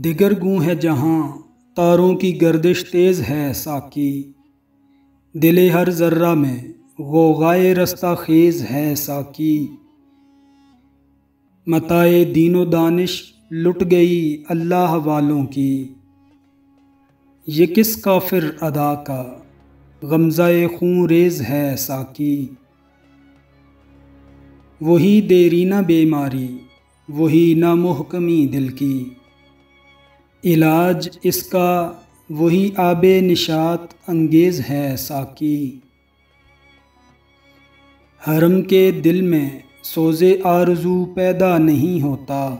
دگر گوں ہے جہاں تاروں کی گردش تیز ہے ساقی، دل ہر ذرہ میں غوغائے رستہ خیز ہے ساقی۔ متاع دین و دانش لٹ گئی اللہ والوں کی، یہ کس کافر ادا کا غمزہ خون ریز ہے ساقی۔ وہی دیرینہ بیماری، وہی نامحکمی دل کی، علاج اس کا وہی آب نشاط انگیز ہے ساقی۔ حرم کے دل میں سوز آرزو پیدا نہیں ہوتا،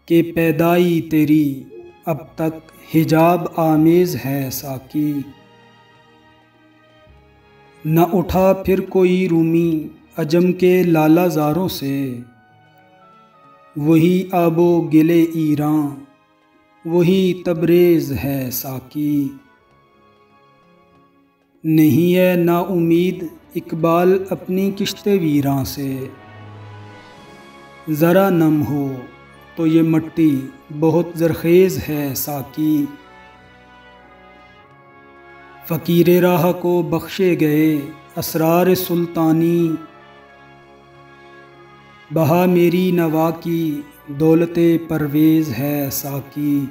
کہ پیدائی تیری اب تک حجاب آمیز ہے ساقی۔ نہ اٹھا پھر کوئی رومی عجم کے لالہ زاروں سے، وہی آب و گل ایراں وہی تبریز ہے ساقی۔ نہیں ہے نا امید اقبال اپنی کشت ویراں سے، ذرا نم ہو تو یہ مٹی بہت زرخیز ہے ساقی۔ فقیر راہ کو بخشے گئے اسرار سلطانی، بہا میری نوا کی دولت پرویز ہے ساقی۔